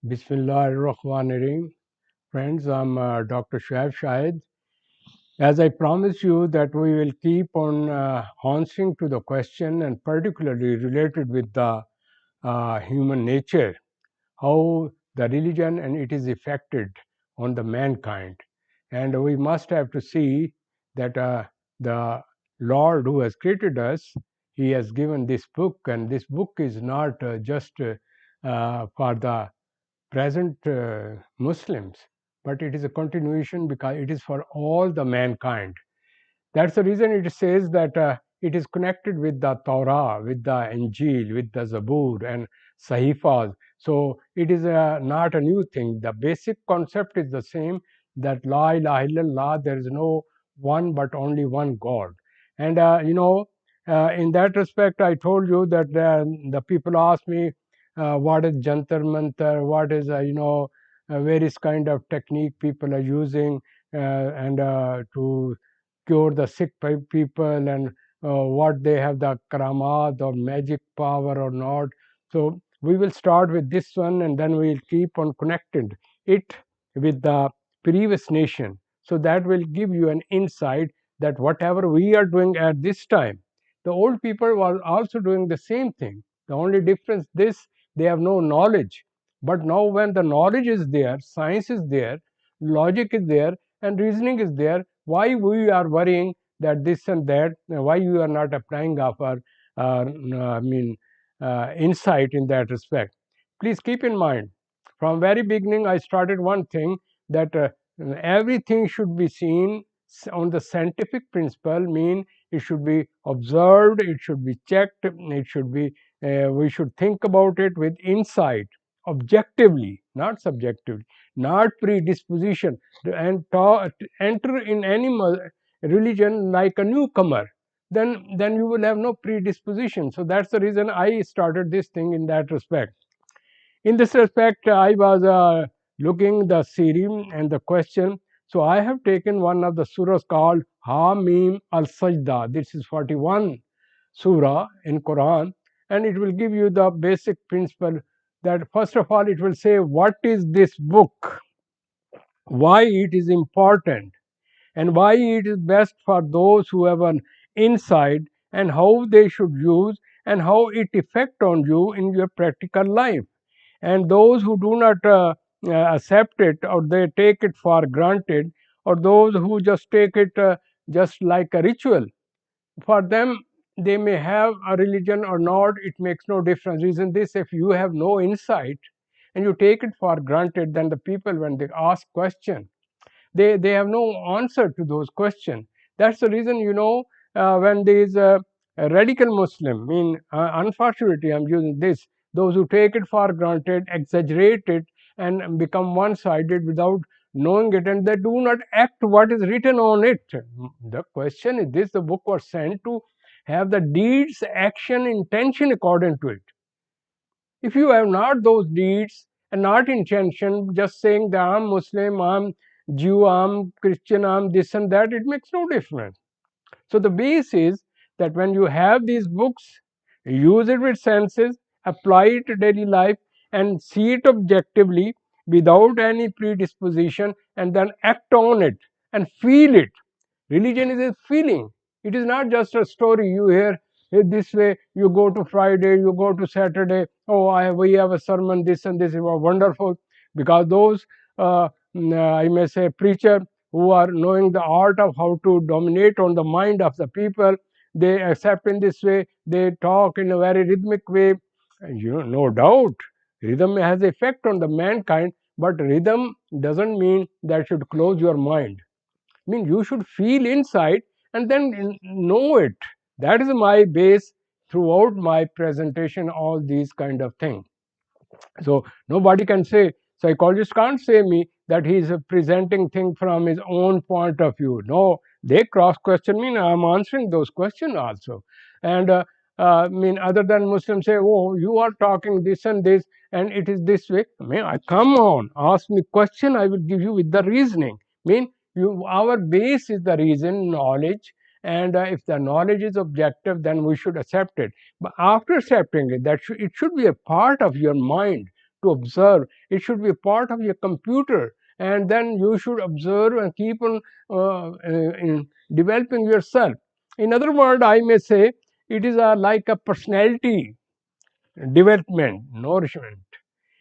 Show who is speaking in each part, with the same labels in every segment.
Speaker 1: Bismillahirrahmanirrahim. Friends, I'm Dr. Shoaib Shahid. As I promised you that we will keep on answering to the question, and particularly related with the human nature, how the religion and it is affected on the mankind. And we must have to see that the Lord who has created us, he has given this book, and this book is not just for the present Muslims, but it is a continuation because it is for all the mankind. That's the reason it says that it is connected with the Torah, with the Injil, with the Zabur and Sahifas. So it is not a new thing. The basic concept is the same, that La ilaha illallah, there is no one but only one God. And in that respect, I told you that the people ask me, what is Jantar Mantar, what is, various kind of technique people are using and to cure the sick people, and what they have the karamat or magic power or not. So we will start with this one, and then we will keep on connected it with the previous nation. So that will give you an insight that whatever we are doing at this time, the old people were also doing the same thing. The only difference this, they have no knowledge. But now when the knowledge is there, science is there, logic is there, and reasoning is there, why we are worrying that this and that, why you are not applying our insight in that respect. Please keep in mind, from very beginning I started one thing, that everything should be seen on the scientific principle, mean it should be observed, it should be checked, it should be we should think about it with insight, objectively, not subjectively, not predisposition, and enter in any religion like a newcomer, then you will have no predisposition. So that's the reason I started this thing in that respect. In this respect, I was looking the series and the question. So I have taken one of the surahs called Hamim al Sajda. This is 41 surah in Quran, and it will give you the basic principle, that first of all it will say what is this book, why it is important, and why it is best for those who have an insight, and how they should use, and how it affect on you in your practical life. And those who do not accept it, or they take it for granted, or those who just take it just like a ritual, for them they may have a religion or not, it makes no difference. Reason this, if you have no insight and you take it for granted, then the people when they ask question, they have no answer to those questions. That's the reason, when there is a radical Muslim, unfortunately I'm using this, those who take it for granted, exaggerate it, and become one-sided without knowing it, and they do not act what is written on it. The question is this: the book was sent to have the deeds, action, intention according to it. If you have not those deeds and not intention, just saying that I'm Muslim, I'm Jew, I'm Christian, I'm this and that, it makes no difference. So the base is that when you have these books, use it with senses, apply it to daily life, and see it objectively without any predisposition, and then act on it and feel it. Religion is a feeling. It is not just a story you hear this way. You go to Friday, you go to Saturday. Oh, we have a sermon, this and this is wonderful. Because those, I may say, preacher who are knowing the art of how to dominate on the mind of the people, they accept in this way. They talk in a very rhythmic way. No doubt, rhythm has effect on the mankind, but rhythm doesn't mean that should close your mind. You should feel inside and then know it. That is my base throughout my presentation, all these kind of things. So nobody can say, psychologist can't say me that he's presenting thing from his own point of view. No, they cross question me, and I'm answering those questions also. And other than Muslims say, oh, you are talking this and this, and it is this way. Come on, ask me question, I will give you with the reasoning. Our base is the reason, knowledge, and if the knowledge is objective, then we should accept it. But after accepting it, it should be a part of your mind to observe. It should be a part of your computer, and then you should observe and keep on in developing yourself. In other words, I may say it is like a personality development, nourishment.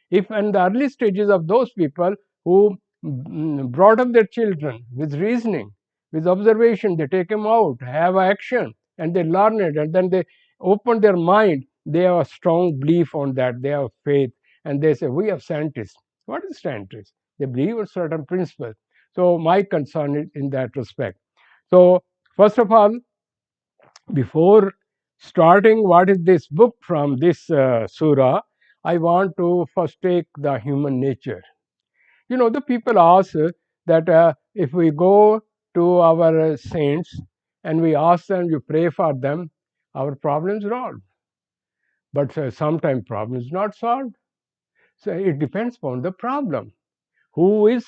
Speaker 1: If in the early stages of those people who brought up their children with reasoning, with observation, they take them out, have action, and they learn it, and then they open their mind, they have a strong belief on that, they have faith, and they say, we have scientists. What is scientists? They believe in certain principles. So my concern is in that respect. So first of all, before starting what is this book from this surah, I want to first take the human nature. The people ask that if we go to our saints and we ask them, you pray for them, our problems solved. But sometimes problems not solved. So it depends upon the problem. Who is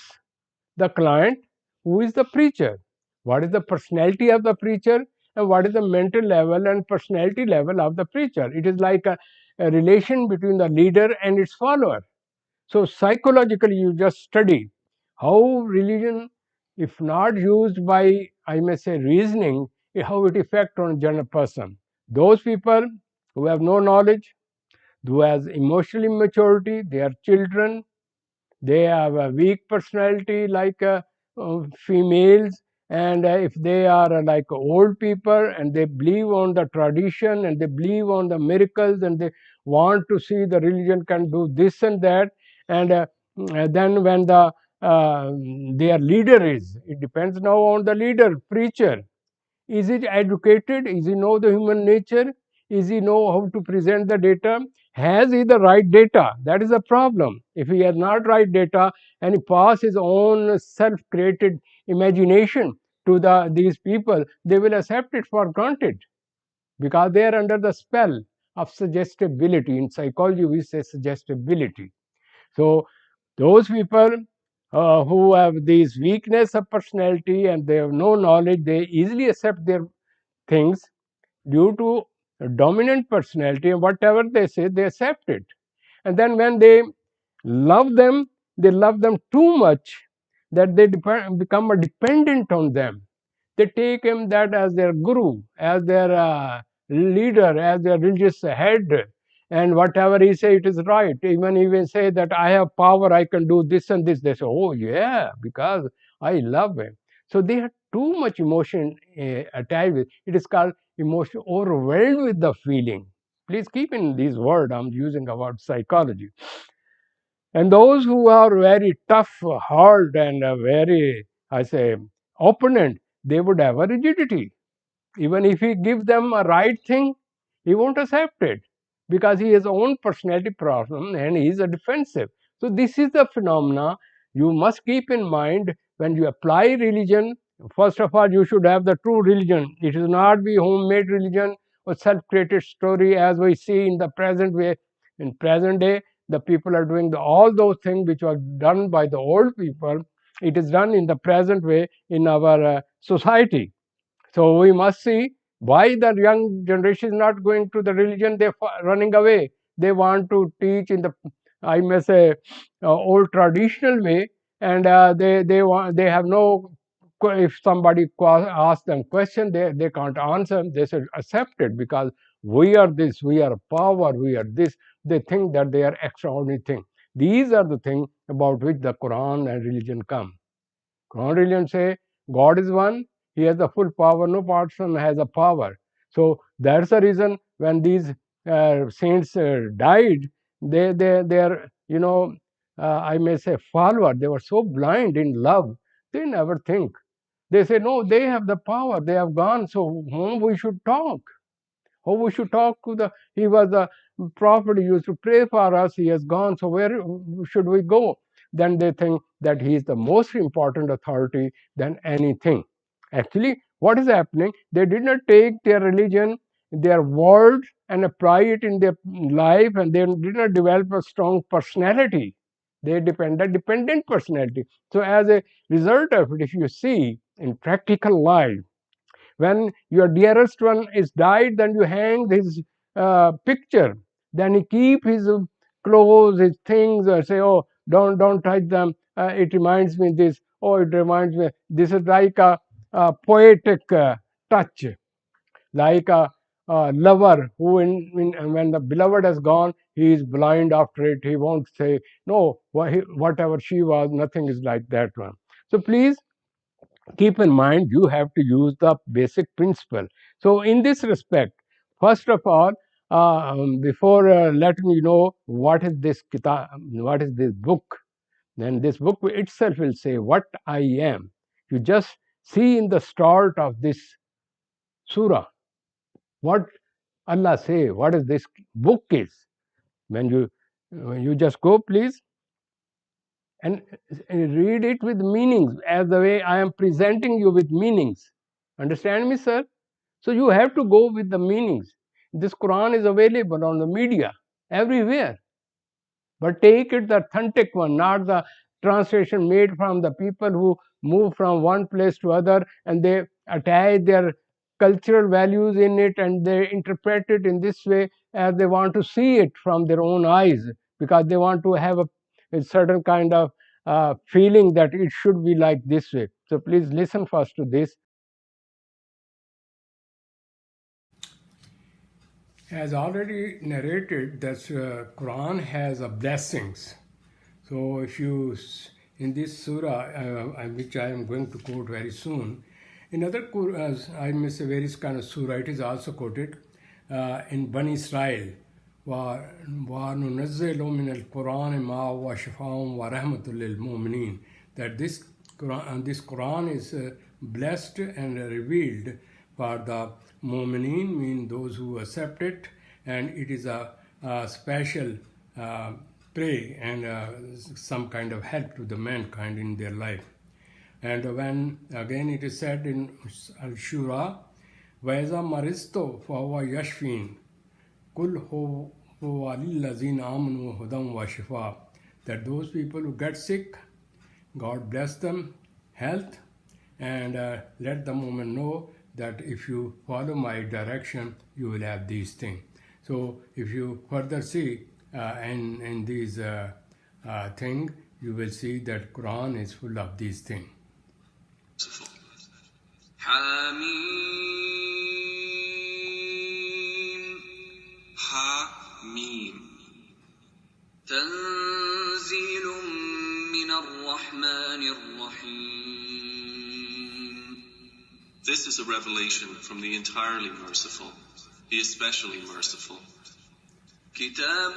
Speaker 1: the client? Who is the preacher? What is the personality of the preacher? And what is the mental level and personality level of the preacher? It is like a relation between the leader and its follower. So psychologically, you just study how religion, if not used by, I may say, reasoning, how it affects on a general person. Those people who have no knowledge, who has emotional immaturity, they are children, they have a weak personality like females, and if they are like old people and they believe on the tradition and they believe on the miracles and they want to see the religion can do this and that, and then when their leader is, it depends now on the leader, preacher, is he educated? Is he know the human nature? Is he know how to present the data? Has he the right data? That is the problem. If he has not right data and he pass his own self-created imagination to these people, they will accept it for granted because they are under the spell of suggestibility. In psychology, we say suggestibility. So those people who have these weakness of personality and they have no knowledge, they easily accept their things due to a dominant personality, and whatever they say, they accept it. And then when love them, they love them too much that they become a dependent on them. They take him that as their guru, as their leader, as their religious head, and whatever he say, it is right. Even he will say that I have power, I can do this and this. They say, oh yeah, because I love him. So they have too much emotion attached with it. Is called emotion, overwhelmed with the feeling. Please keep in these words, I'm using about psychology. And those who are very tough, hard, and very, I say, opponent, they would have a rigidity. Even if he gives them a right thing, he won't accept it because he has own personality problem and he is a defensive. So this is the phenomena you must keep in mind when you apply religion. First of all, you should have the true religion. It should not be homemade religion or self-created story as we see in the present way. In present day, the people are doing all those things which were done by the old people. It is done in the present way in our society. So we must see why the young generation is not going to the religion. They're running away. They want to teach in the, I may say, old traditional way, and they have no. If somebody asks them question, they can't answer. They should accept it because we are this, we are power, we are this. They think that they are extraordinary thing. These are the things about which the Quran and religion come. Quran religion say God is one, He has the full power, no person has a power. So that's the reason when these saints died, they are, I may say follower. They were so blind in love, they never think. They say no, they have the power, they have gone. So whom we should talk? How we should talk to the? He was the prophet. He used to pray for us. He has gone. So where should we go? Then they think that he is the most important authority than anything. Actually, what is happening? They did not take their religion, their word, and apply it in their life, and they did not develop a strong personality. They dependent personality. So as a result of it, if you see in practical life, when your dearest one is died, then you hang his picture. Then you keep his clothes, his things, or say, oh, don't touch them. It reminds me this. Oh, it reminds me. This is like a poetic touch, like a lover who, when the beloved has gone, he is blind after it. He won't say, no, whatever she was, nothing is like that one. So please keep in mind, you have to use the basic principle. So in this respect, first of all, before letting you know what is this kitab, what is this book, then this book itself will say what I am. You just see in the start of this surah what Allah say, what is this book is. When you just go, please, and read it with meanings, as the way I am presenting you with meanings. Understand me, sir? So you have to go with the meanings. This Quran is available on the media everywhere. But take it the authentic one, not the translation made from the people who move from one place to other, and they attach their cultural values in it, and they interpret it in this way as they want to see it from their own eyes, because they want to have a certain kind of feeling that it should be like this way. So please listen first to this. As already narrated, that Quran has blessings. So if you, in this surah, which I am going to quote very soon, in other I miss a various kind of surah, it is also quoted in Bani Israel. وَنُنَزِّلُ مِنَ الْقُرْآنِ مَا هُوَ شِفَاءٌ وَرَحْمَةٌ لِلْمُؤْمِنِينَ. That this Quran is blessed and revealed for the mu'mineen, mean those who accept it, and it is a special pray and some kind of help to the mankind in their life. And when again it is said in Al-Shura, وَإِذَا مَرِضْتُ فَهُوَ يَشْفِينِ قُلْ هُوَ لِلَّذِينَ آمَنُوا هُدًى وَشِفَاءٌ. That those people who get sick, God bless them, health, and let the moment know that if you follow my direction, you will have these things. So if you further see in these things, you will see that Quran is full of these things.
Speaker 2: حميم تنزيل من الرحمن الرحيم. This is a revelation from the entirely merciful, the especially merciful. كتاب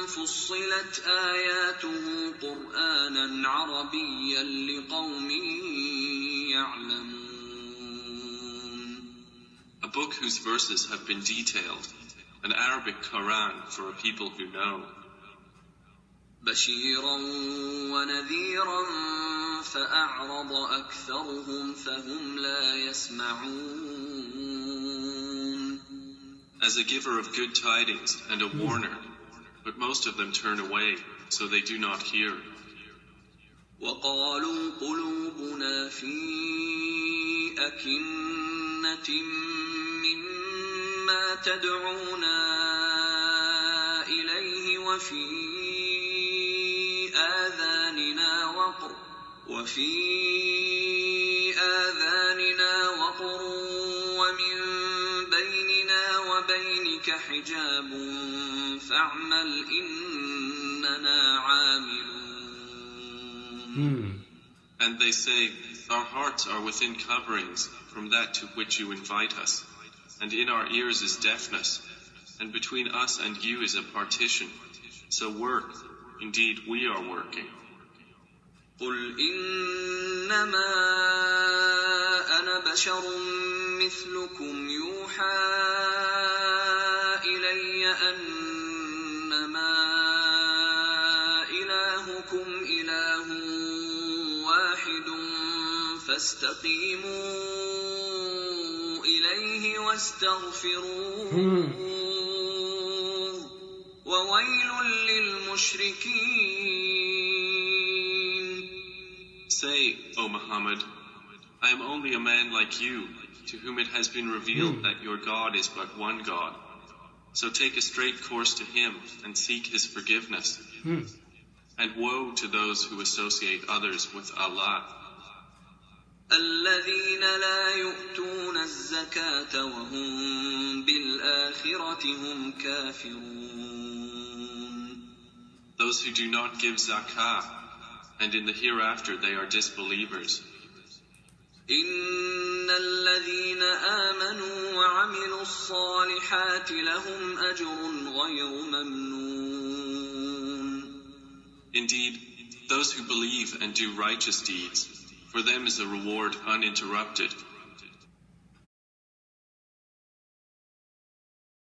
Speaker 2: فصلت آياته قرآنا عربيا لقوم يعلمون. A book whose verses have been detailed, an Arabic Quran for a people who know. بشيرا ونذيرا فأعرض أكثرهم فهم لا يسمعون. As a giver of good tidings and a warner, but most of them turn away, so they do not hear. وقالوا قلوبنا في أكنة مما تدعونا إليه وفي آذاننا وقر ومن بيننا وبينك حجاب فاعمل إننا عاملون. And they say, our hearts are within coverings from that to which you invite us, and in our ears is deafness, and between us and you is a partition. So work, indeed we are working. قل إنما أنا بشر مثلكم يوحى إلي أنما إلهكم إله واحد فاستقيموا إليه واستغفروه وويل للمشركين. Say, O Muhammad, I am only a man like you, to whom it has been revealed that your God is but one God. So take a straight course to him and seek his forgiveness. And woe to those who associate others with Allah.
Speaker 3: الذين لا يؤتون الزكاة وهم بالآخرة هم كافرون.
Speaker 2: Those who do not give zakah, and in the hereafter they are disbelievers.
Speaker 3: إن الذين آمنوا وعملوا الصالحات لهم أجر غير ممنون.
Speaker 2: Indeed, those who believe and do righteous deeds, for them is a reward uninterrupted.